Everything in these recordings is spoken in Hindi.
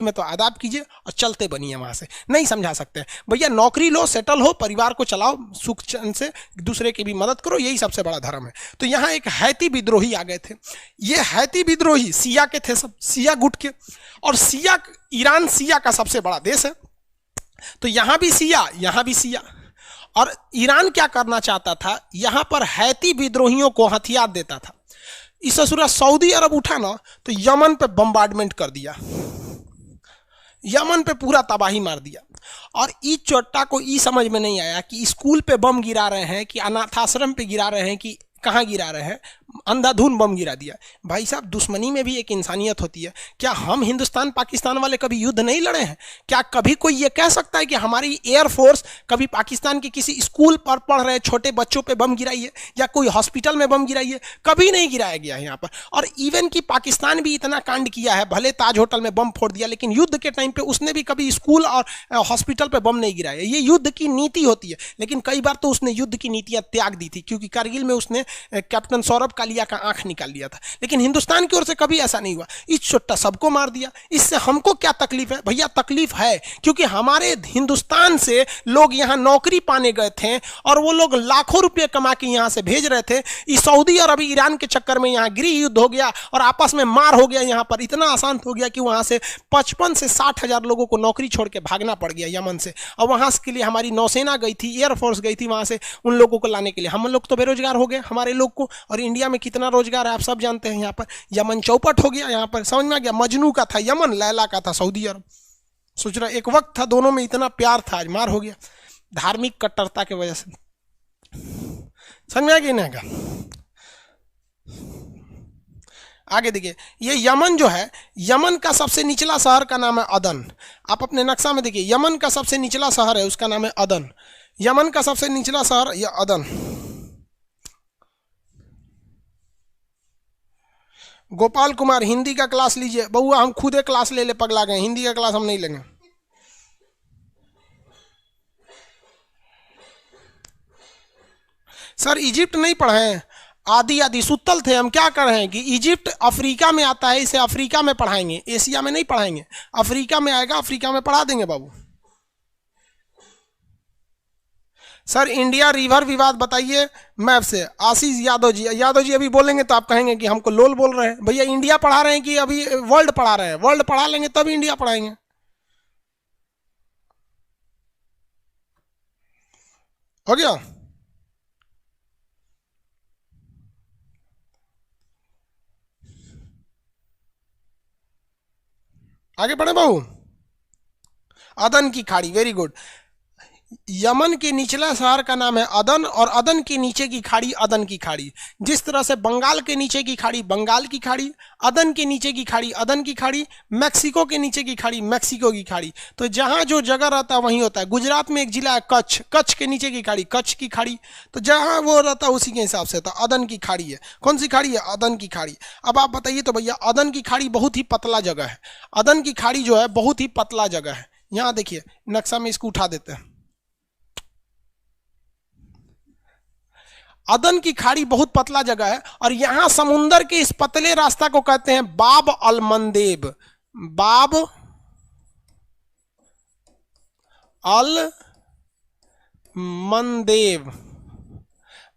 में तो आदाब कीजिए और चलते बनिए वहां से, नहीं समझा सकते हैं भैया। नौकरी लो, सेटल हो, परिवार को चलाओ सुख चैन से, दूसरे की भी मदद करो, यही सबसे बड़ा धर्म है। तो यहाँ एक हैती विद्रोही आ गए थे। ये हैती विद्रोही सिया के थे, सब सिया गुट के, और सिया, ईरान सिया का सबसे बड़ा देश है। तो यहां भी सिया, यहां भी सिया। और ईरान क्या करना चाहता था, यहां पर हैती विद्रोहियों को हथियार देता था। इस ससुरा सऊदी अरब उठा ना तो यमन पे बम्बार्डमेंट कर दिया, यमन पे पूरा तबाही मार दिया। और इस चोट्टा को ई समझ में नहीं आया कि स्कूल पे बम गिरा रहे हैं कि अनाथाश्रम पे गिरा रहे हैं कि कहाँ गिरा रहे हैं, अंधाधुन बम गिरा दिया। भाई साहब, दुश्मनी में भी एक इंसानियत होती है। क्या हम हिंदुस्तान पाकिस्तान वाले कभी युद्ध नहीं लड़े हैं? क्या कभी कोई ये कह सकता है कि हमारी एयरफोर्स कभी पाकिस्तान के किसी स्कूल पर पढ़ रहे छोटे बच्चों पे बम गिराई है या कोई हॉस्पिटल में बम गिराई है? कभी नहीं गिराया गया है यहाँ पर। और इवन कि पाकिस्तान भी इतना कांड किया है, भले ताज होटल में बम फोड़ दिया, लेकिन युद्ध के टाइम पे उसने भी कभी स्कूल और हॉस्पिटल पे बम नहीं गिराया। ये युद्ध की नीति होती है। लेकिन कई बार तो उसने युद्ध की नीतियां त्याग दी थी, क्योंकि कारगिल में उसने कैप्टन सौरभ कालिया का आंख निकाल लिया था। लेकिन हिंदुस्तान की ओर से कभी ऐसा नहीं हुआ। इस चुट्टा सबको मार दिया। इससे हमको क्या तकलीफ है? भैया तकलीफ है क्योंकि हमारे हिंदुस्तान से लोग यहां नौकरी पाने गए थे और वो लोग लाखों रुपए कमा के यहां से भेज रहे थे। इस सऊदी अरब ईरान के चक्कर में यहां गृह युद्ध हो गया और आपस में मार हो गया। यहां पर इतना आसान हो गया कि वहां से 55 से 60 हजार लोगों को नौकरी छोड़ के भागना पड़ गया यमन से। और वहां के लिए हमारी नौसेना गई थी, एयरफोर्स गई थी वहां से उन लोगों को लाने के लिए। हम लोग तो बेरोजगार हो गए, हमारे लोग को। और इंडिया में कितना रोजगार है आप सब जानते हैं। यहाँ पर यमन चौपट हो गया। यहाँ पर समझ में आ गया, मजनू का था यमन, लैला का था सऊदी अरब। सोच रहा एक वक्त था दोनों में इतना प्यार था, आज मार हो गया धार्मिक कट्टरता की वजह से। समझ में आ गया ना? आगे देखिए, ये यमन जो है, यमन का सबसे निचला शहर का नाम है अदन। आप अपने नक्शा में देखिए, यमन का सबसे निचला शहर है, उसका नाम है अदन। यमन का सबसे निचला शहर यह अदन। गोपाल कुमार, हिंदी का क्लास लीजिए। बउआ हम खुदे क्लास ले ले, पगला गए, हिंदी का क्लास हम नहीं लेंगे। सर इजिप्ट नहीं पढ़े, आदि आदि सुतल थे। हम क्या कर रहे हैं कि इजिप्ट अफ्रीका में आता है, इसे अफ्रीका में पढ़ाएंगे, एशिया में नहीं पढ़ाएंगे। अफ्रीका में आएगा, अफ्रीका में पढ़ा देंगे बाबू। सर इंडिया रिवर विवाद बताइए मैप से। आशीष यादव जी, यादव जी अभी बोलेंगे तो आप कहेंगे कि हमको लोल बोल रहे हैं। भैया इंडिया पढ़ा रहे हैं कि अभी वर्ल्ड पढ़ा रहे हैं? वर्ल्ड पढ़ा लेंगे तब इंडिया पढ़ाएंगे। हो गया? आगे बढ़े बाबू। अदन की खाड़ी, वेरी गुड। यमन के निचला शहर का नाम है अदन और अदन के नीचे की खाड़ी अदन की खाड़ी। जिस तरह से बंगाल के नीचे की खाड़ी बंगाल की खाड़ी, अदन के नीचे की खाड़ी अदन की खाड़ी, मैक्सिको के नीचे की खाड़ी मैक्सिको की खाड़ी। तो जहां जो जगह रहता है वहीं होता है। गुजरात में एक जिला है कच्छ, कच्छ के नीचे की खाड़ी कच्छ की खाड़ी। तो जहां वो रहता है उसी के हिसाब से होता है। अदन की खाड़ी है। कौन सी खाड़ी है? अदन की खाड़ी। अब आप बताइए तो भैया, अदन की खाड़ी बहुत ही पतला जगह है। अदन की खाड़ी जो है बहुत ही पतला जगह है। यहाँ देखिए नक्शा में इसको उठा देते हैं। अदन की खाड़ी बहुत पतला जगह है और यहां समुंदर के इस पतले रास्ता को कहते हैं बाब अल मंदेब। बाब अल मंदेब,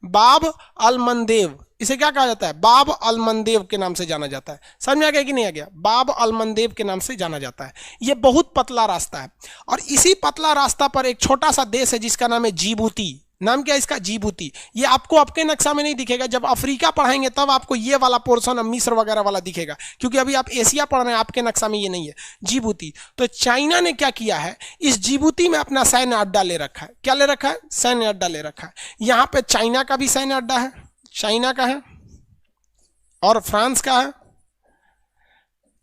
बाब अल मंदेब, इसे क्या कहा जाता है? बाब अल मंदेब के नाम से जाना जाता है। समझ में आ गया कि नहीं आ गया? बाब अल मंदेब के नाम से जाना जाता है। यह बहुत पतला रास्ता है और इसी पतला रास्ता पर एक छोटा सा देश है जिसका नाम है जिबूती। नाम क्या है इसका? जिबूती। ये आपको आपके नक्शा में नहीं दिखेगा। जब अफ्रीका पढ़ाएंगे तब आपको ये वाला पोर्शन मिस्र वगैरह वाला दिखेगा, क्योंकि अभी आप एशिया पढ़ रहे हैं, आपके नक्शा में ये नहीं है। जिबूती। तो चाइना ने क्या किया है, इस जिबूती में अपना सैन्य अड्डा ले रखा है। क्या ले रखा है? सैन्य अड्डा ले रखा है। यहां पे चाइना का भी सैन्य अड्डा है, चाइना का है और फ्रांस का है,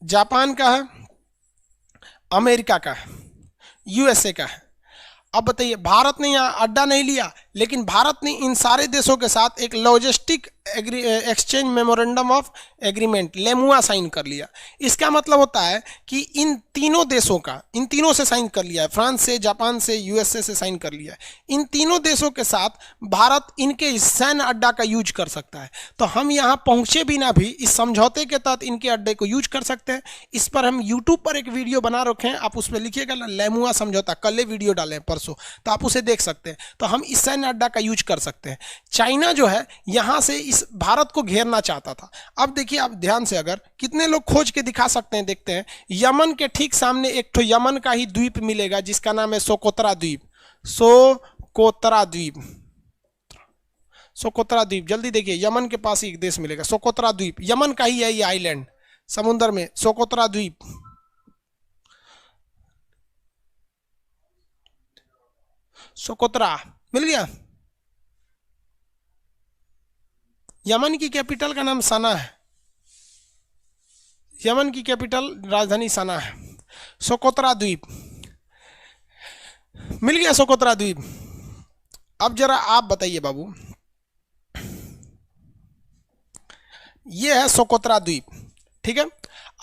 जापान का है, अमेरिका का है, यूएसए का है। अब बताइए, भारत ने यहां अड्डा नहीं लिया, लेकिन भारत ने इन सारे देशों के साथ एक logistic exchange memorandum of agreement LEMOA sign कर लिया। इसका मतलब होता है कि इन तीनों देशों का, इन तीनों से साइन कर लिया है, फ्रांस से, जापान से, यूएसए से साइन कर लिया है। इन तीनों देशों के साथ भारत इनके सैन्य अड्डा का यूज कर सकता है। तो हम यहाँ पहुंचे बिना भी इस समझौते के तहत इनके अड्डे को यूज कर सकते हैं। इस पर हम यूट्यूब पर एक वीडियो बना रखे हैं, आप उस पर लिखिएगा लेमुआ समझौता, कल वीडियो डालें परसों, तो आप उसे देख सकते हैं। तो हम इस सैन्य अड्डा का यूज कर सकते हैं। चाइना जो है यहाँ से इस भारत को घेरना चाहता था। अब देखिए, आप ध्यान से अगर कितने लोग खोज के दिखा सकते हैं, देखते हैं। यमन के ठीक सामने एक तो यमन का ही द्वीप मिलेगा जिसका नाम है सोकोत्रा द्वीप। सोकोत्रा द्वीप, सोकोत्रा द्वीप, जल्दी देखिए, यमन के पास ही एक देश मिलेगा, सोकोत्रा द्वीप, यमन का ही है ये आइलैंड समुद्र में, सोकोत्रा द्वीप। सोकोत्रा मिल गया। यमन की कैपिटल का नाम सना है, यमन की कैपिटल राजधानी सना है। सोकोत्रा द्वीप मिल गया, सोकोत्रा द्वीप। अब जरा आप बताइए बाबू, ये है सोकोत्रा द्वीप, ठीक है।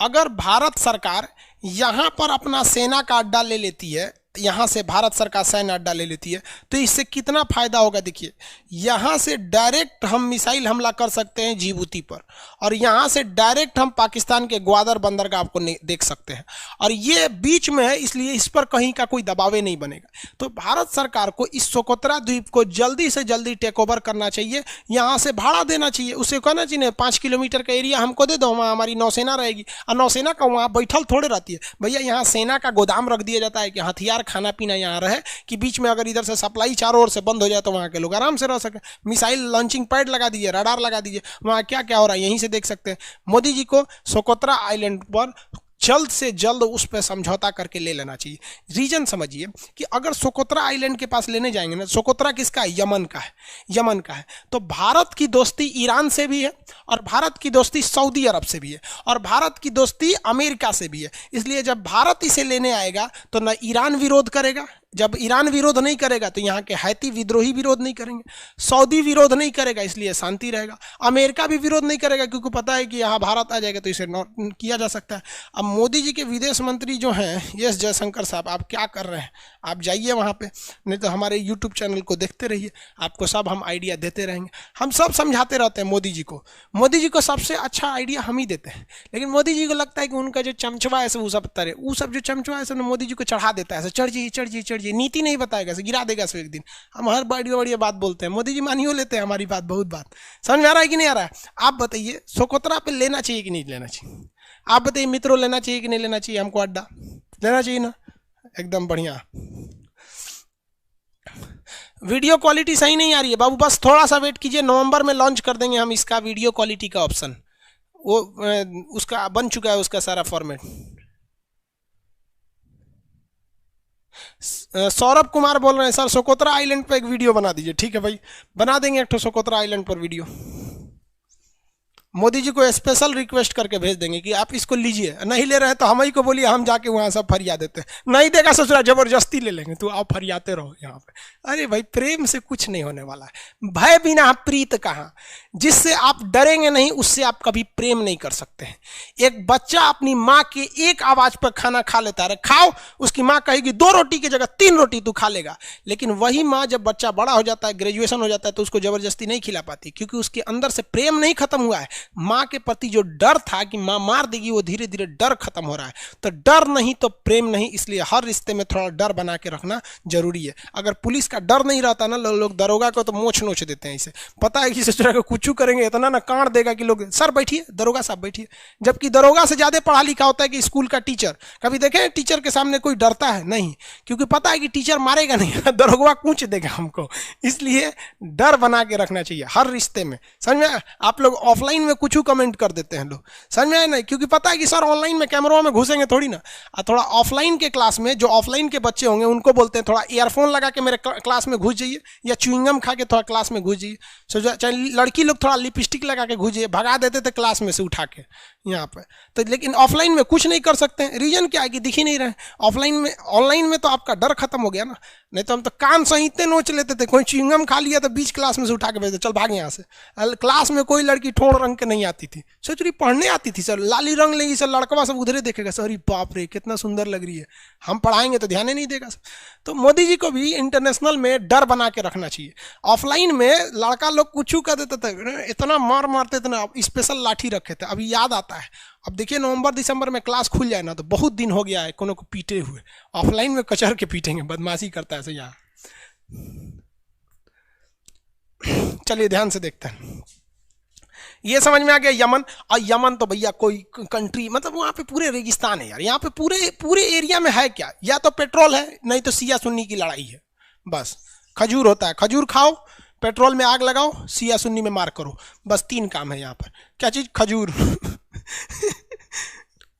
अगर भारत सरकार यहां पर अपना सेना का अड्डा ले लेती है, यहाँ से भारत सरकार सैन्य अड्डा ले लेती है, तो इससे कितना फायदा होगा। देखिए, यहाँ से डायरेक्ट हम मिसाइल हमला कर सकते हैं जिबूती पर, और यहाँ से डायरेक्ट हम पाकिस्तान के ग्वादर बंदरगाह आपको देख सकते हैं, और ये बीच में है, इसलिए इस पर कहीं का कोई दबाव नहीं बनेगा। तो भारत सरकार को इस सोकोत्रा द्वीप को जल्दी से जल्दी टेक ओवर करना चाहिए, यहाँ से भाड़ा देना चाहिए, उसे कहना चाहिए 5 किलोमीटर का एरिया हमको दे दो, वहाँ हमारी नौसेना रहेगी। और नौसेना का वहाँ बैठल थोड़े रहती है भैया, यहाँ सेना का गोदाम रख दिया जाता है कि हथियार, खाना पीना यहाँ रहे, कि बीच में अगर इधर से सप्लाई चारों ओर से बंद हो जाए तो वहाँ के लोग आराम से रह सके। मिसाइल लॉन्चिंग पैड लगा दीजिए, रडार लगा दीजिए, वहाँ क्या क्या हो रहा है यहीं से देख सकते हैं। मोदी जी को सोकोत्रा आइलैंड पर जल्द से जल्द उस पर समझौता करके ले लेना चाहिए। रीजन समझिए कि अगर सोकोत्रा आइलैंड के पास लेने जाएंगे ना, सोकोत्रा किसका है, यमन का है, यमन का है, तो भारत की दोस्ती ईरान से भी है, और भारत की दोस्ती सऊदी अरब से भी है, और भारत की दोस्ती अमेरिका से भी है। इसलिए जब भारत इसे लेने आएगा तो ना ईरान विरोध करेगा, जब ईरान विरोध नहीं करेगा तो यहाँ के हैती विद्रोही विरोध नहीं करेंगे, सऊदी विरोध नहीं करेगा, इसलिए शांति रहेगा, अमेरिका भी विरोध नहीं करेगा क्योंकि पता है कि यहाँ भारत आ जाएगा तो इसे किया जा सकता है। अब मोदी जी के विदेश मंत्री जो हैं एस जयशंकर साहब, आप क्या कर रहे हैं, आप जाइए वहाँ पे, नहीं तो हमारे यूट्यूब चैनल को देखते रहिए, आपको सब हम आइडिया देते रहेंगे। हम सब समझाते रहते हैं मोदी जी को, मोदी जी को सबसे अच्छा आइडिया हम ही देते हैं, लेकिन मोदी जी को लगता है कि उनका जो चमचवा है वो सब तरे, वो सब जो चमचवा है सब मोदी जी को चढ़ा देता है, चढ़ जाइए चढ़ जाइए चढ़ जाइए, नीति नहीं बताएगा, गिरा देगा एक दिन। हम हर बढ़िया बढ़िया बात बोलते हैं, मोदी जी मानियो लेते हैं हमारी बात, बहुत बात। समझ में आ रहा है कि नहीं आ रहा है? आप बताइए, सोकोत्रा पे लेना चाहिए कि नहीं लेना चाहिए? आप बताइए मित्रों, लेना चाहिए कि नहीं लेना चाहिए? हमको अड्डा लेना चाहिए ना, एकदम बढ़िया। वीडियो क्वालिटी सही नहीं आ रही है बाबू, बस थोड़ा सा वेट कीजिए, नवंबर में लॉन्च कर देंगे हम इसका वीडियो क्वालिटी का ऑप्शन, वो उसका बन चुका है, उसका सारा फॉर्मेट। सौरभ कुमार बोल रहे हैं सर, सोकोत्रा आइलैंड पर एक वीडियो बना दीजिए। ठीक है भाई, बना देंगे एक तो सोकोत्रा आइलैंड पर वीडियो, मोदी जी को स्पेशल रिक्वेस्ट करके भेज देंगे कि आप इसको लीजिए, नहीं ले रहे हैं तो हम ही को बोलिए, हम जाके वहाँ सब फरिया देते हैं, नहीं देगा ससुरा जबरदस्ती ले लेंगे, तो आप फरियाते रहो यहाँ पे। अरे भाई, प्रेम से कुछ नहीं होने वाला है, भय बिना प्रीत कहाँ, जिससे आप डरेंगे नहीं उससे आप कभी प्रेम नहीं कर सकते हैं। एक बच्चा अपनी माँ के एक आवाज पर खाना खा लेता है, खाओ, उसकी माँ कहेगी 2 रोटी की जगह 3 रोटी तू खा लेगा, लेकिन वही माँ जब बच्चा बड़ा हो जाता है, ग्रेजुएशन हो जाता है, तो उसको जबरदस्ती नहीं खिला पाती, क्योंकि उसके अंदर से प्रेम नहीं खत्म हुआ है। माँ के प्रति जो डर था कि माँ मार देगी, वो धीरे धीरे डर खत्म हो रहा है। तो डर नहीं तो प्रेम नहीं, इसलिए हर रिश्ते में थोड़ा डर बना के रखना जरूरी है। अगर पुलिस का डर नहीं रहता ना, लोग दरोगा को तो मोछ नोच देते हैं, इसे पता है कि ससुरा को कुछ करेंगे इतना ना काट देगा कि लोग, सर बैठिए, दरोगा साहब बैठिए, जबकि दरोगा से ज्यादा पढ़ा लिखा होता है कि स्कूल का टीचर। कभी देखे टीचर के सामने कोई डरता है? नहीं, क्योंकि पता है कि टीचर मारेगा नहीं, दरोगा कूच देगा हमको, इसलिए डर बना के रखना चाहिए हर रिश्ते में। समझ में? आप लोग ऑफलाइन में कुछ कमेंट कर देते हैं लोग, समझ में आया नहीं? क्योंकि पता है कि सर ऑनलाइन में कैमरों में घुसेंगे थोड़ी ना, थोड़ा ऑफलाइन के क्लास में जो ऑफलाइन के बच्चे होंगे उनको बोलते हैं थोड़ा ईयरफोन लगा के मेरे क्लास में घुस जाइए, या च्युइंगम खा के थोड़ा क्लास में घुस जाइए। चाहे लड़की लोग थोड़ा लिपस्टिक लगा के घुस जाइए, भगा देते थे क्लास में से उठा के यहाँ पे। तो लेकिन ऑफलाइन में कुछ नहीं कर सकते हैं, रीजन क्या है कि दिख ही नहीं रहे। ऑफलाइन में, ऑनलाइन में तो आपका डर खत्म हो गया ना। नहीं तो हम तो कान सहित नोच लेते थे। कोई च्युइंगम खा लिया तो बीच क्लास में से उठा के भेज दे, चल भाग यहाँ से। क्लास में कोई लड़की ठोड़ रंग के नहीं आती थी, सोच रही पढ़ने आती थी, सर लाली रंग लेगी, सर लड़कवा सब उधरे देखेगा, सर बाप रे कितना सुंदर लग रही है, हम पढ़ाएंगे तो ध्यान ही नहीं देगा सर। तो मोदी जी को भी इंटरनेशनल में डर बना के रखना चाहिए। ऑफलाइन में लड़का लोग कुछ कर देते थे, इतना मार मारते थे, स्पेशल लाठी रखे थे, अभी याद आता है। अब देखिए नवंबर दिसंबर में क्लास खुल जाए ना तो बहुत दिन हो गया है कोनो को पीटे हुए, ऑफलाइन में कचर के पीटेंगे, बदमाशी करता है ऐसे यहाँ। चलिए ध्यान से देखते हैं, ये समझ में आ गया यमन। और यमन तो भैया कोई कंट्री, मतलब वहां पे पूरे रेगिस्तान है यार, यहाँ पे पूरे पूरे एरिया में है क्या, या तो पेट्रोल है, नहीं तो सिया सुन्नी की लड़ाई है, बस। खजूर होता है, खजूर खाओ, पेट्रोल में आग लगाओ, सिया सुन्नी में मार करो, बस 3 काम है यहाँ पर। क्या चीज? खजूर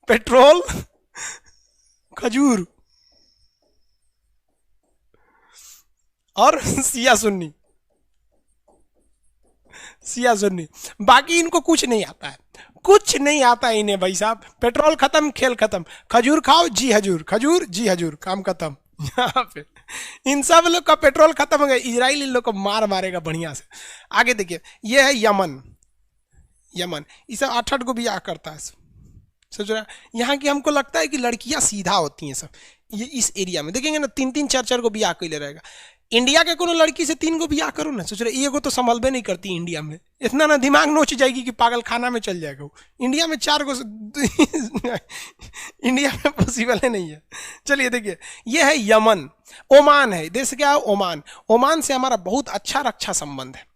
पेट्रोल, खजूर और सिया सुन्नी, सिया सुन्नी। बाकी इनको कुछ नहीं आता है, कुछ नहीं आता है इन्हें भाई साहब। पेट्रोल खत्म, खेल खत्म, खजूर खाओ जी हजूर, खजूर जी हजूर, काम खत्म। यहाँ पे इन सब लोग का पेट्रोल खत्म हो गया, इजराइल इन लोग को मार मारेगा बढ़िया से। आगे देखिए, ये है यमन। यमन इसे 8 को ब्याह करता है, सोच रहा। यहाँ की हमको लगता है कि लड़कियां सीधा होती हैं सब, ये इस एरिया में देखेंगे ना 3-3 4-4 को ब्याह कर ले रहेगा। इंडिया के कोनो लड़की से 3 को ब्याह करो ना, सोच रहे एगो तो संभलबे नहीं करती इंडिया में, इतना ना दिमाग नोच जाएगी कि पागल खाना में चल जाएगा वो। इंडिया में 4 को इंडिया में पॉसिबल है नहीं है। चलिए देखिए, ये है यमन। ओमान है, देश क्या है? ओमान। ओमान से हमारा बहुत अच्छा रक्षा संबंध है।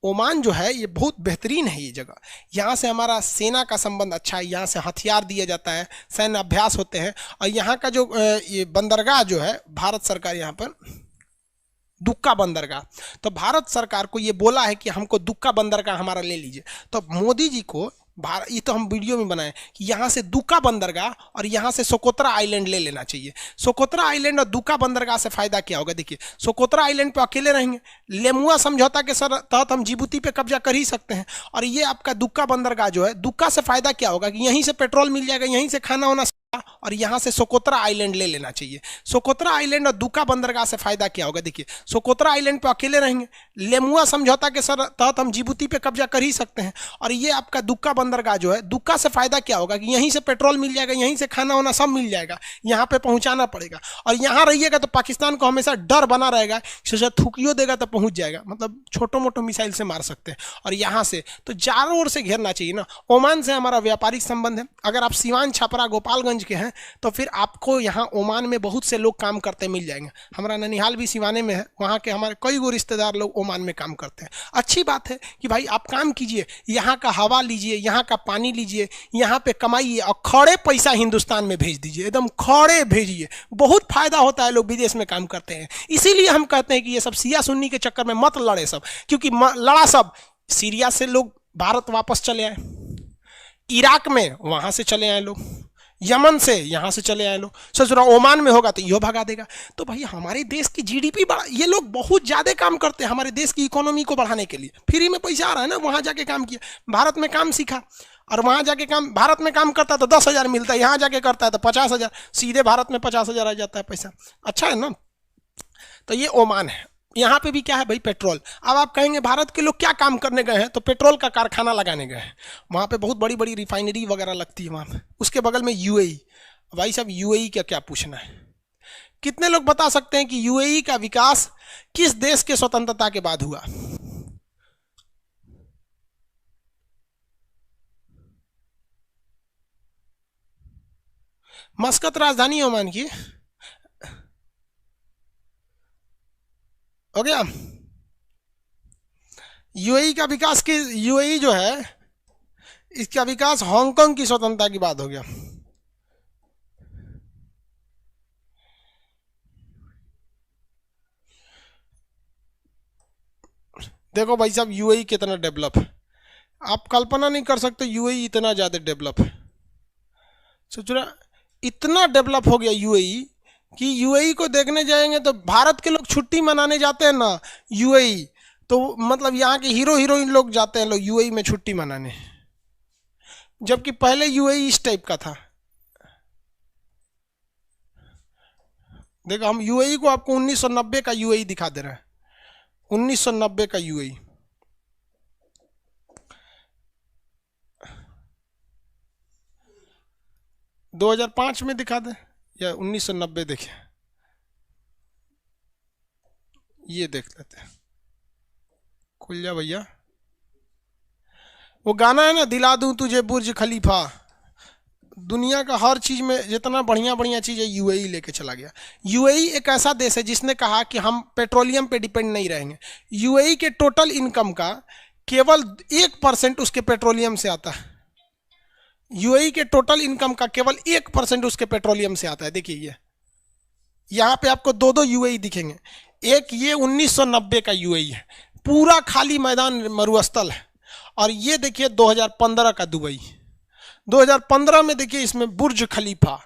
ओमान जो है ये बहुत बेहतरीन है ये जगह, यहाँ से हमारा सेना का संबंध अच्छा है, यहाँ से हथियार दिया जाता है, सैन्य अभ्यास होते हैं। और यहाँ का जो ये बंदरगाह जो है, भारत सरकार यहाँ पर दुक्का बंदरगाह, तो भारत सरकार को ये बोला है कि हमको दुक्का बंदरगाह हमारा ले लीजिए। तो मोदी जी को ये तो हम वीडियो में बनाए कि यहाँ से दुक्का बंदरगाह और यहाँ से सोकोत्रा आइलैंड ले लेना चाहिए। सोकोत्रा आइलैंड और दुक्का बंदरगाह से फायदा क्या होगा? देखिए, सोकोत्रा आइलैंड पे अकेले रहेंगे, लेमुआ समझौता के तहत हम जिबूती पे कब्जा कर ही सकते हैं। और ये आपका दुक्का बंदरगाह जो है, दुक्का से फायदा क्या होगा कि यहीं से पेट्रोल मिल जाएगा, यहीं से खाना होना, और यहाँ से सोकोत्रा आइलैंड ले लेना चाहिए। सोकोत्रा आइलैंड और दुक्का बंदरगाह से फायदा क्या होगा? देखिए, सोकोत्रा आइलैंड पे अकेले रहेंगे, लेमुआ समझौता के तहत हम जिबूती पे कब्जा कर ही सकते हैं। और ये आपका दुक्का बंदरगाह जो है, दुक्का से फायदा क्या होगा कि यहीं से पेट्रोल मिल जाएगा, यहीं से खाना होना सब मिल जाएगा, यहाँ पे पहुंचाना पड़ेगा। और यहाँ रहिएगा तो पाकिस्तान को हमेशा डर बना रहेगा, थूकियो देगा तो पहुंच जाएगा, मतलब छोटो मोटो मिसाइल से मार सकते हैं। और यहाँ से तो चारों ओर से घेरना चाहिए ना। ओमान से हमारा व्यापारिक संबंध है। अगर आप सीवान, छपरा, गोपालगंज के हैं तो फिर आपको यहाँ ओमान में बहुत से लोग काम करते मिल जाएंगे। हमारा ननिहाल भी सिवाने में है, वहाँ के हमारे कई गो रिश्तेदार लोग ओमान में काम करते हैं। अच्छी बात है कि भाई आप काम कीजिए, यहाँ का हवा लीजिए, यहाँ का पानी लीजिए, यहाँ पे कमाइए और खड़े पैसा हिंदुस्तान में भेज दीजिए, एकदम खड़े भेजिए, बहुत फायदा होता है। लोग विदेश में काम करते हैं, इसीलिए हम कहते हैं कि ये सब सिया सुन्नी के चक्कर में मत लड़े सब, क्योंकि लड़ा सब सीरिया से लोग भारत वापस चले आए, इराक में वहां से चले आए लोग, यमन से यहाँ से चले आए लोग, सोच रहा ओमान में होगा तो यो भगा देगा। तो भाई हमारे देश की जीडीपी बढ़ा, ये लोग बहुत ज्यादा काम करते हैं हमारे देश की इकोनॉमी को बढ़ाने के लिए। फ्री में पैसा आ रहा है ना, वहां जाके काम किया, भारत में काम सीखा, और वहां जाके काम, भारत में काम करता है तो 10,000 मिलता है, यहाँ जाके करता है तो 50,000, सीधे भारत में 50,000 आ जाता है पैसा। अच्छा है ना। तो ये ओमान है। यहाँ पे भी क्या है भाई? पेट्रोल। अब आप कहेंगे भारत के लोग क्या काम करने गए हैं, तो पेट्रोल का कारखाना लगाने गए हैं। वहाँ पे बहुत बड़ी बड़ी रिफाइनरी वगैरह लगती है वहाँ पे। उसके बगल में यूएई। भाई साहब यूएई का क्या पूछना है? कितने लोग बता सकते हैं कि यूएई का विकास किस देश के स्वतंत्रता के बाद हुआ? मस्कत राजधानी ओमान की हो गया। यूएई का विकास की, यूएई जो है इसका विकास हांगकांग की स्वतंत्रता की बात हो गया। देखो भाई साहब यूएई कितना डेवलप है, आप कल्पना नहीं कर सकते यूएई इतना ज्यादा डेवलप है। सोच रहा इतना डेवलप हो गया यूएई कि यूएई को देखने जाएंगे तो भारत के लोग छुट्टी मनाने जाते हैं ना यूएई, तो मतलब यहाँ के हीरो हीरोइन लोग जाते हैं लोग यूएई में छुट्टी मनाने, जबकि पहले यूएई इस टाइप का था। देखो हम यूएई को आपको 1990 का यूएई दिखा दे रहे हैं, 1990 का यूएई। दो 2005 में दिखा दे या 1990 देखे, ये देख लेते हैं। खुल जा भैया, वो गाना है ना, दिला दूं तुझे बुर्ज खलीफा। दुनिया का हर चीज में जितना बढ़िया बढ़िया चीज है यूएई लेके चला गया। यूएई एक ऐसा देश है जिसने कहा कि हम पेट्रोलियम पे डिपेंड नहीं रहेंगे। यूएई के टोटल इनकम का केवल 1% उसके पेट्रोलियम से आता है। यूएई के टोटल इनकम का केवल 1% उसके पेट्रोलियम से आता है। देखिए ये यहाँ पे आपको दो दो यूएई दिखेंगे। एक ये 1990 का यूएई है, पूरा खाली मैदान मरुस्थल है। और ये देखिए 2015 का दुबई। 2015 में देखिए इसमें बुर्ज खलीफा,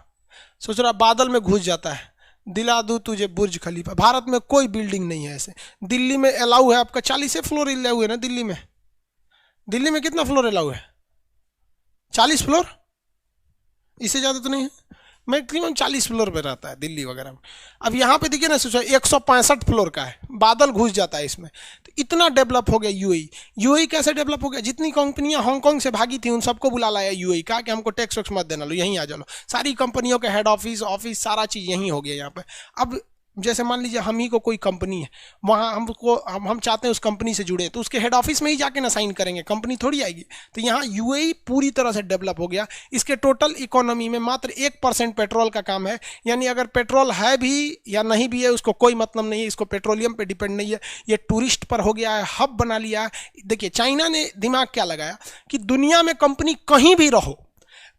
सोच रहा बादल में घुस जाता है, दिला दूं तुझे बुर्ज खलीफा। भारत में कोई बिल्डिंग नहीं है ऐसे। दिल्ली में अलाउ है आपका 40 फ्लोर अलाउ है ना दिल्ली में। दिल्ली में कितना फ्लोर अलाउ है? 40 फ्लोर, इससे ज़्यादा तो नहीं है। मैक्सिमम 40 फ्लोर पे रहता है दिल्ली वगैरह में। अब यहाँ पे देखिए ना, सोचो 165 फ्लोर का है, बादल घुस जाता है इसमें। तो इतना डेवलप हो गया यूएई। यूएई कैसे डेवलप हो गया? जितनी कंपनियां हांगकांग से भागी थी उन सबको बुला लाया यूएई, कहा कि हमको टैक्स वैक्स मत देना, लो यहीं आ जाओ। सारी कंपनियों के हेड ऑफिस सारा चीज़ यहीं हो गया यहाँ पे। अब जैसे मान लीजिए हम ही को कोई कंपनी है, वहाँ हम चाहते हैं उस कंपनी से जुड़े, तो उसके हेड ऑफिस में ही जाके ना साइन करेंगे, कंपनी थोड़ी आएगी। तो यहाँ यूएई पूरी तरह से डेवलप हो गया। इसके टोटल इकोनॉमी में मात्र 1% पेट्रोल का काम है। यानी अगर पेट्रोल है भी या नहीं भी है उसको कोई मतलब नहीं है, इसको पेट्रोलियम पे डिपेंड नहीं है। ये टूरिस्ट पर हो गया है, हब बना लिया है। देखिए चाइना ने दिमाग क्या लगाया कि दुनिया में कंपनी कहीं भी रहो,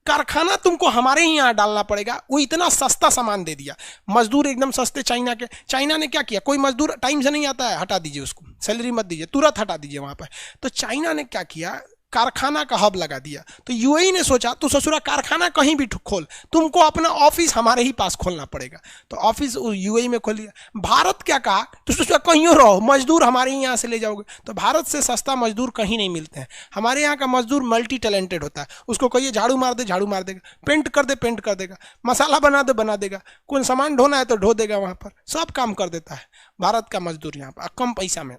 कारखाना तुमको हमारे ही यहाँ डालना पड़ेगा। वो इतना सस्ता सामान दे दिया, मजदूर एकदम सस्ते चाइना के। चाइना ने क्या किया, कोई मजदूर टाइम से नहीं आता है, हटा दीजिए उसको, सैलरी मत दीजिए, तुरंत हटा दीजिए वहाँ पर। तो चाइना ने क्या किया, कारखाना का हब लगा दिया। तो यूएई ने सोचा तू ससुरा कारखाना कहीं भी खोल, तुमको अपना ऑफिस हमारे ही पास खोलना पड़ेगा। तो ऑफिस यूएई में खोल लिया। भारत क्या कहा, तो ससुरा कहीं रहो, मजदूर हमारे ही यहाँ से ले जाओगे। तो भारत से सस्ता मजदूर कहीं नहीं मिलते हैं। हमारे यहाँ का मजदूर मल्टी टैलेंटेड होता है, उसको कहिए झाड़ू मार दे झाड़ू मार देगा, पेंट कर दे पेंट कर देगा, मसाला बना दे बना देगा, कोई सामान ढोना है तो ढो देगा, वहाँ पर सब काम कर देता है भारत का मजदूर यहाँ पर कम पैसा में।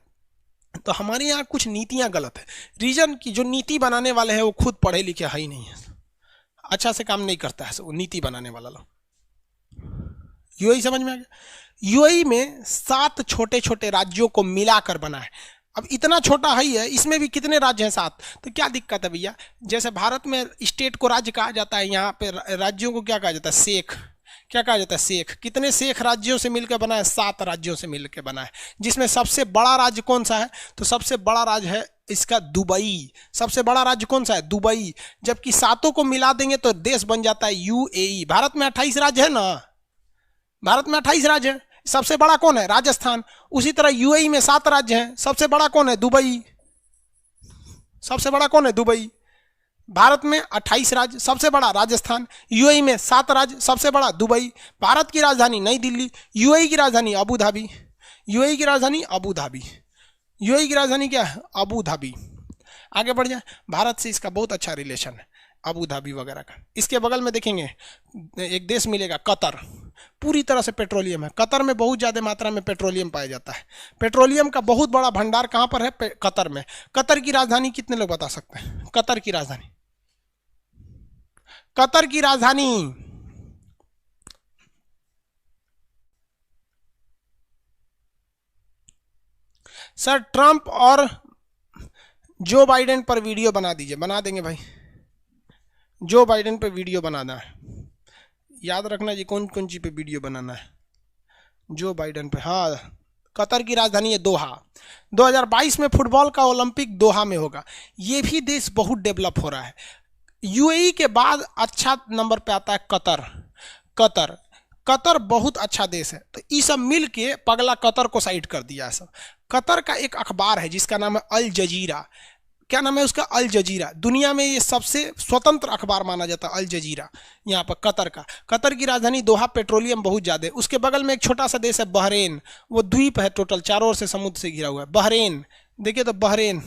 तो हमारे यहाँ कुछ नीतियाँ गलत है। रीजन की जो नीति बनाने वाले हैं वो खुद पढ़े लिखे है ही नहीं है, अच्छा से काम नहीं करता है वो नीति बनाने वाला लोग। यूएई समझ में आ गया? यूएई में 7 छोटे छोटे राज्यों को मिलाकर बना है। अब इतना छोटा है ही है, इसमें भी कितने राज्य हैं? 7। तो क्या दिक्कत है भैया? जैसे भारत में स्टेट को राज्य कहा जाता है, यहाँ पे राज्यों को क्या कहा जाता है? शेख। क्या कहा जाता है? शेख। कितने शेख राज्यों से मिलकर बना है? 7 राज्यों से मिलकर बना है। जिसमें सबसे बड़ा राज्य कौन सा है? तो सबसे बड़ा राज्य है इसका दुबई। सबसे बड़ा राज्य कौन सा है? दुबई। जबकि 7 को मिला देंगे तो देश बन जाता है यूएई। भारत में 28 राज्य है ना, भारत में 28 राज्य है। सबसे बड़ा कौन है? राजस्थान। उसी तरह यूएई में 7 राज्य हैं, सबसे बड़ा कौन है? दुबई। सबसे बड़ा कौन है? दुबई। भारत में 28 राज्य, सबसे बड़ा राजस्थान। यूएई में 7 राज्य, सबसे बड़ा दुबई। भारत की राजधानी नई दिल्ली, यूएई की राजधानी अबू धाबी। यूएई की राजधानी अबू धाबी। यूएई की राजधानी क्या है? Abu Dhabi. आगे बढ़ जाए, भारत से इसका बहुत अच्छा रिलेशन है अबू धाबी वगैरह का। इसके बगल में देखेंगे एक देश मिलेगा कतर, पूरी तरह से पेट्रोलियम है। कतर में बहुत ज़्यादा मात्रा में पेट्रोलियम पाया जाता है। पेट्रोलियम का बहुत बड़ा भंडार कहाँ पर है? कतर में। कतर की राजधानी कितने लोग बता सकते हैं? कतर की राजधानी, कतर की राजधानी सर ट्रंप और जो बाइडेन पर वीडियो बना दीजिए। बना देंगे भाई, जो बाइडेन पे वीडियो बनाना है, याद रखना जी कौन कौन सी पे वीडियो बनाना है। जो बाइडेन पे, हाँ। कतर की राजधानी है दोहा। 2022 में फुटबॉल का ओलंपिक दोहा में होगा। ये भी देश बहुत डेवलप हो रहा है। यूएई के बाद अच्छा नंबर पे आता है कतर। कतर कतर बहुत अच्छा देश है। तो ये सब मिल के पगला कतर को साइड कर दिया है सब। कतर का एक अखबार है जिसका नाम है अल जजीरा। क्या नाम है उसका? अल जजीरा। दुनिया में ये सबसे स्वतंत्र अखबार माना जाता है अल जजीरा। यहाँ पर कतर का, कतर की राजधानी दोहा। पेट्रोलियम बहुत ज़्यादा है। उसके बगल में एक छोटा सा देश है बहरेन, वो द्वीप है, टोटल चारों ओर से समुद्र से घिरा हुआ है। बहरेन देखिए तो बहरेन,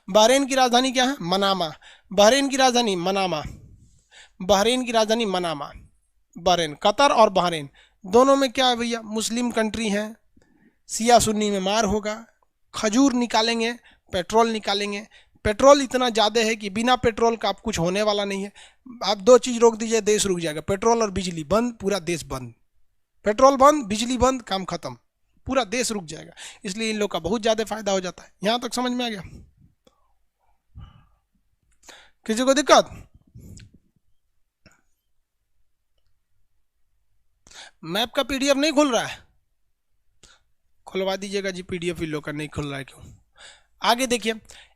बहरेन की राजधानी क्या है? मनामा। बहरेन की राजधानी मनामा। बहरेन की राजधानी मनामा। बहरेन, कतर और बहरेन दोनों में क्या है भैया, मुस्लिम कंट्री है, सिया सुन्नी में मार होगा। खजूर निकालेंगे, पेट्रोल निकालेंगे। पेट्रोल इतना ज़्यादा है कि बिना पेट्रोल का आप कुछ होने वाला नहीं है। आप दो चीज़ रोक दीजिए, देश रुक जाएगा। पेट्रोल और बिजली बंद, पूरा देश बंद। पेट्रोल बंद, बिजली बंद, काम खत्म, पूरा देश रुक जाएगा। इसलिए इन लोग का बहुत ज़्यादा फायदा हो जाता है। यहाँ तक समझ में आ गया? किसी को दिक्कत? मैप का पीडीएफ नहीं खुल रहा है? खुलवा दीजिएगा जी पीडीएफ। इन लोग का नहीं खुल रहा है क्यों? आगे देखिए,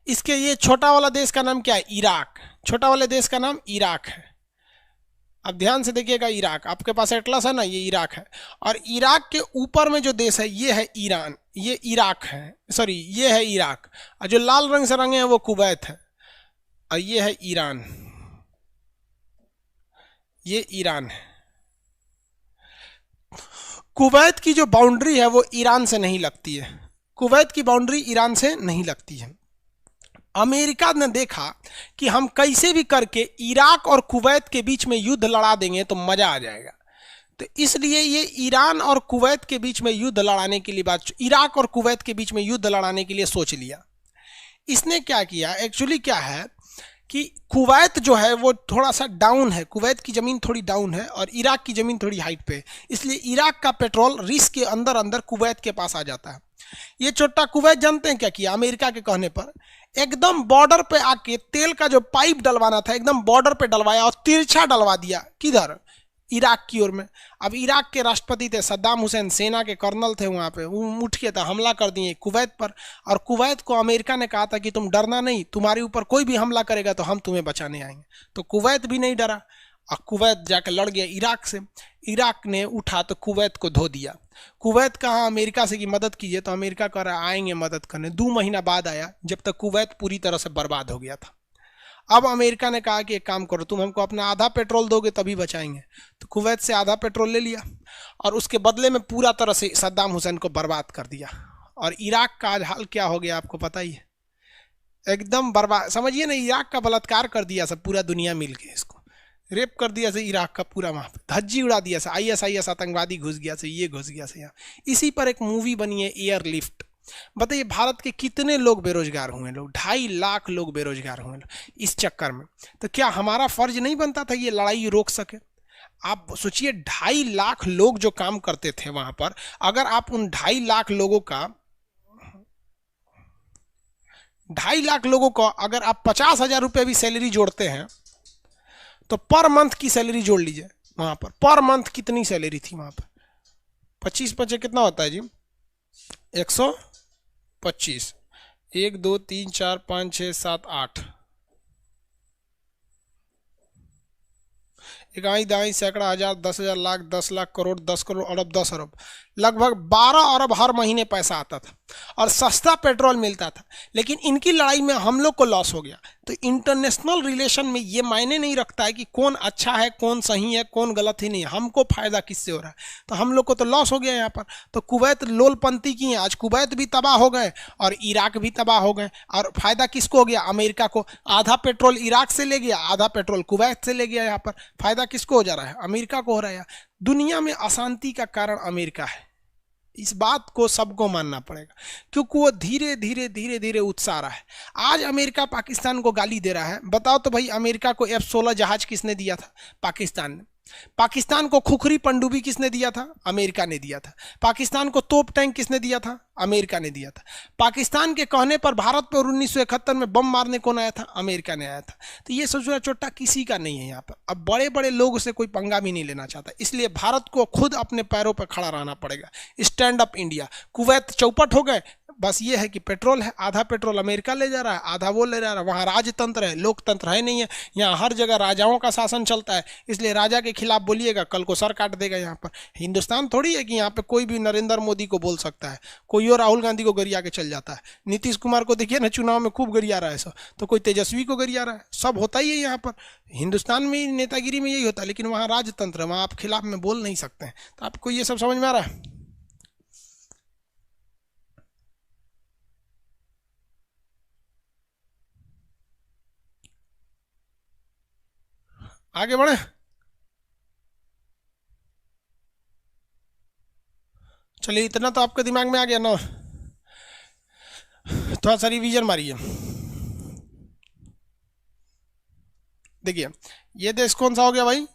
इसके ये छोटा वाला देश का नाम क्या है? इराक। छोटा वाले देश का नाम इराक है। अब ध्यान से देखिएगा, इराक, आपके पास एटलस है ना, ये इराक है। और इराक के ऊपर में जो देश है ये है ईरान, ये इराक है, सॉरी ये है इराक। और जो लाल रंग से रंगे हैं वो कुवैत है, और ये है ईरान, ये ईरान है। कुवैत की जो बाउंड्री है वो ईरान से नहीं लगती है। कुवैत की बाउंड्री ईरान से नहीं लगती है। अमेरिका ने देखा कि हम कैसे भी करके इराक और कुवैत के बीच में युद्ध लड़ा देंगे तो मजा आ जाएगा। तो इसलिए ये ईरान और कुवैत के बीच में युद्ध लड़ाने के लिए इराक और कुवैत के बीच में युद्ध लड़ाने के लिए सोच लिया। इसने क्या किया, एक्चुअली क्या है कि कुवैत जो है वो थोड़ा सा डाउन है, कुवैत की ज़मीन थोड़ी डाउन है और इराक की ज़मीन थोड़ी हाइट पे है। इसलिए इराक का पेट्रोल रिस्क के अंदर अंदर कुवैत के पास आ जाता है। ये छोटा कुवैत जानते हैं क्या किया? अमेरिका के कहने पर एकदम बॉर्डर पे आके तेल का जो पाइप डलवाना था एकदम बॉर्डर पे डलवाया और तिरछा डलवा दिया। किधर? इराक की ओर में। अब इराक के राष्ट्रपति थे सद्दाम हुसैन, सेना के कर्नल थे वहाँ पे, वो उठ के था हमला कर दिए कुवैत पर। और कुवैत को अमेरिका ने कहा था कि तुम डरना नहीं, तुम्हारे ऊपर कोई भी हमला करेगा तो हम तुम्हें बचाने आएंगे। तो कुवैत भी नहीं डरा और कुवैत जाकर लड़ गया इराक से। इराक ने उठा तो कुवैत को धो दिया। कुवैत कहा अमेरिका से कि मदद कीजिए, तो अमेरिका कह रहा आएंगे मदद करने। 2 महीना बाद आया, जब तक कुवैत पूरी तरह से बर्बाद हो गया था। अब अमेरिका ने कहा कि एक काम करो, तुम हमको अपना आधा पेट्रोल दोगे तभी बचाएंगे। तो कुवैत से आधा पेट्रोल ले लिया और उसके बदले में पूरा तरह से सद्दाम हुसैन को बर्बाद कर दिया। और इराक का आज हाल क्या हो गया आपको पता ही है, एकदम बर्बाद। समझिए ना, इराक का बलात्कार कर दिया सब, पूरा दुनिया मिल के इसको रेप कर दिया से, इराक का पूरा वहाँ पे धज्जी उड़ा दिया से। ISIS आतंकवादी घुस गया से, ये घुस गया से यहाँ। इसी पर एक मूवी बनी है एयरलिफ्ट। बताइए भारत के कितने लोग बेरोजगार हुए लोग, 2.5 लाख लोग बेरोजगार हुए इस चक्कर में। तो क्या हमारा फर्ज नहीं बनता था ये लड़ाई रोक सके? आप सोचिए 2.5 लाख लोग जो काम करते थे वहां पर, अगर आप उन 2.5 लाख लोगों का 2.5 लाख लोगों को अगर आप 50,000 रुपये भी सैलरी जोड़ते हैं तो पर मंथ की सैलरी जोड़ लीजिए वहां पर मंथ कितनी सैलरी थी वहां पर? 25 कितना होता है जी? 125, 1 2 3 4 5 6 7 8, इकाई दाई सैकड़ा हजार 10,000 लाख 10 लाख करोड़ 10 करोड़ अरब 10 अरब, लगभग 12 अरब हर महीने पैसा आता था और सस्ता पेट्रोल मिलता था। लेकिन इनकी लड़ाई में हम लोग को लॉस हो गया। तो इंटरनेशनल रिलेशन में ये मायने नहीं रखता है कि कौन अच्छा है, कौन सही है, कौन गलत ही नहीं है, हमको फायदा किससे हो रहा है। तो हम लोग को तो लॉस हो गया यहाँ पर। तो कुवैत लोलपंथी की है, आज कुवैत भी तबाह हो गए और इराक भी तबाह हो गए। और फायदा किसको हो गया? अमेरिका को। आधा पेट्रोल इराक से ले गया, आधा पेट्रोल कुवैत से ले गया। यहाँ पर फायदा किसको हो जा रहा है? अमेरिका को हो रहा है। दुनिया में अशांति का कारण अमेरिका है, इस बात को सबको मानना पड़ेगा, क्योंकि वो धीरे धीरे धीरे धीरे उत्साह रहा है। आज अमेरिका पाकिस्तान को गाली दे रहा है। बताओ तो भाई, अमेरिका को F-16 जहाज किसने दिया था? पाकिस्तान ने। पाकिस्तान को खुखरी पनडुब्बी किसने दिया था? अमेरिका ने दिया था। पाकिस्तान को तोप टैंक किसने दिया था? अमेरिका ने दिया था। पाकिस्तान के कहने पर भारत पर 1971 में बम मारने कौन आया था? अमेरिका ने आया था। तो ये सोचना चोटा किसी का नहीं है यहाँ पर। अब बड़े बड़े लोगों से कोई पंगा भी नहीं लेना चाहता, इसलिए भारत को खुद अपने पैरों पर खड़ा रहना पड़ेगा। Stand up India. कुवैत चौपट हो गए, बस ये है कि पेट्रोल है, आधा पेट्रोल अमेरिका ले जा रहा है, आधा वो ले जा रहा है। वहाँ राजतंत्र है, लोकतंत्र है नहीं है। यहाँ हर जगह राजाओं का शासन चलता है, इसलिए राजा के खिलाफ बोलिएगा कल को सर काट देगा। यहाँ पर हिंदुस्तान थोड़ी है कि यहाँ पे कोई भी नरेंद्र मोदी को बोल सकता है, कोई और राहुल गांधी को गरिया के चल जाता है। नीतीश कुमार को देखिए ना, चुनाव में खूब गरिया रहा है सब, तो कोई तेजस्वी को गरिया रहा है, सब होता ही है यहाँ पर। हिंदुस्तान में नेतागिरी में यही होता है, लेकिन वहाँ राजतंत्र है, वहाँ आप खिलाफ में बोल नहीं सकते हैं। तो आपको ये सब समझ में आ रहा है? आगे बढ़े। चलिए इतना तो आपके दिमाग में आ गया ना, थोड़ा सा रिवीजन मारिए। देखिए ये देश कौन सा हो गया भाई,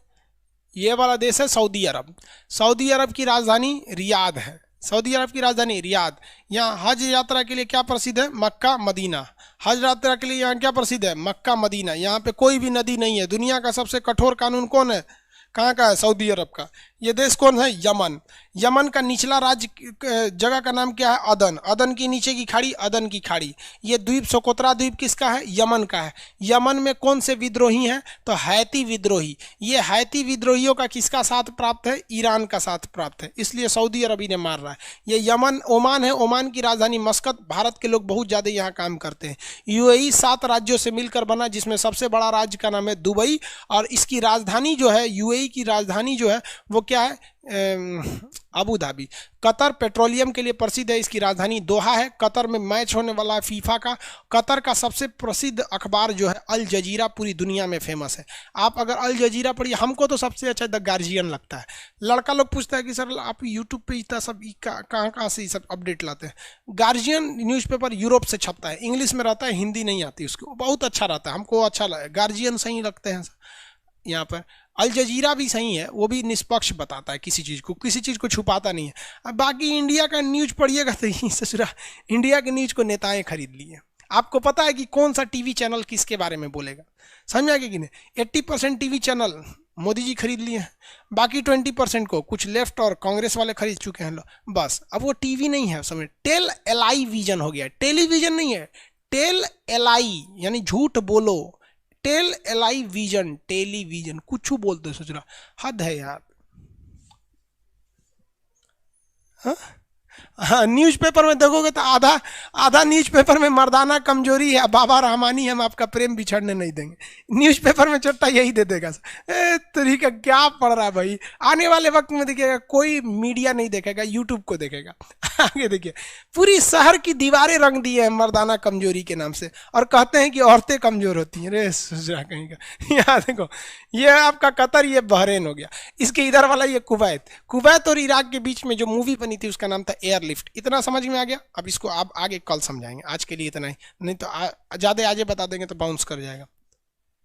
ये वाला देश है सऊदी अरब। सऊदी अरब की राजधानी रियाद है। सऊदी अरब की राजधानी रियाद। यहाँ हज यात्रा के लिए क्या प्रसिद्ध है, मक्का मदीना। हज यात्रा के लिए यहाँ क्या प्रसिद्ध है, मक्का मदीना। यहाँ पे कोई भी नदी नहीं है। दुनिया का सबसे कठोर कानून कौन है, कहाँ का है, सऊदी अरब का। ये देश कौन है, यमन। यमन का निचला राज्य जगह का नाम क्या है, अदन। अदन की नीचे की खाड़ी, अदन की खाड़ी। ये द्वीप सोकोत्रा द्वीप किसका है, यमन का है। यमन में कौन से विद्रोही हैं, तो हैती विद्रोही। ये हैती विद्रोहियों का किसका साथ प्राप्त है, ईरान का साथ प्राप्त है, इसलिए सऊदी अरब इन्हें मार रहा है। ये यमन ओमान है, ओमान की राजधानी मस्कत। भारत के लोग बहुत ज़्यादा यहाँ काम करते हैं। यूएई 7 राज्यों से मिलकर बना, जिसमें सबसे बड़ा राज्य का नाम है दुबई। और इसकी राजधानी जो है, यूएई की राजधानी जो है वो क्या है, अबू धाबी। कतर पेट्रोलियम के लिए प्रसिद्ध है, इसकी राजधानी दोहा है। कतर में मैच होने वाला है फीफा का। कतर का सबसे प्रसिद्ध अखबार जो है अल जजीरा, पूरी दुनिया में फेमस है। आप अगर अल जजीरा पढ़िए, हमको तो सबसे अच्छा द गार्जियन लगता है। लड़का लोग पूछता है कि सर आप यूट्यूब पे इतना सब कहाँ से सब अपडेट लाते हैं। गार्जियन न्यूज़पेपर यूरोप से छपता है, इंग्लिश में रहता है, हिंदी नहीं आती उसको, बहुत अच्छा रहता है, हमको अच्छा लगा। गार्जियन सही लगते हैं यहाँ पर। अल जजीरा भी सही है, वो भी निष्पक्ष बताता है किसी चीज़ को, किसी चीज़ को छुपाता नहीं है। अब बाकी इंडिया का न्यूज पढ़िएगा तो ये ससुरा, इंडिया के न्यूज को नेताएं खरीद लिए। आपको पता है कि कौन सा टीवी चैनल किसके बारे में बोलेगा, समझ आ गया कि नहीं। 80% टीवी चैनल मोदी जी खरीद लिए हैं, बाकी 20% को कुछ लेफ्ट और कांग्रेस वाले खरीद चुके हैं लोग। बस अब वो टीवी नहीं है, समझ, टेल एलाई विजन हो गया, टेलीविजन नहीं है, टेल एलाई यानी झूठ बोलो। टेल एलाई विजन, टेलीविजन कुछ बोलते सोच रहा, हद है यार। हाँ हाँ, न्यूज़पेपर में देखोगे तो आधा आधा न्यूज़पेपर में मर्दाना कमजोरी है, बाबा रहमानी हम आपका प्रेम बिछड़ने नहीं देंगे। न्यूज़पेपर में चट्टा यही दे देगा। तरीका क्या पड़ रहा है भाई। आने वाले वक्त में देखिएगा कोई मीडिया नहीं देखेगा, यूट्यूब को देखेगा। आगे देखिए, पूरी शहर की दीवारें रंग दी है मर्दाना कमजोरी के नाम से, और कहते हैं कि औरतें कमजोर होती हैं। रे सुजरा कहीं का। यहाँ देखो, ये आपका कतर, ये बहरेन हो गया। इसके इधर वाला ये कुवैत। कुवैत और इराक के बीच में जो मूवी बनी थी उसका नाम था एयरलिफ्ट। इतना समझ में आ गया। अब इसको आप आगे कल समझाएंगे, आज के लिए इतना ही, नहीं तो ज़्यादा आगे बता देंगे तो बाउंस कर जाएगा।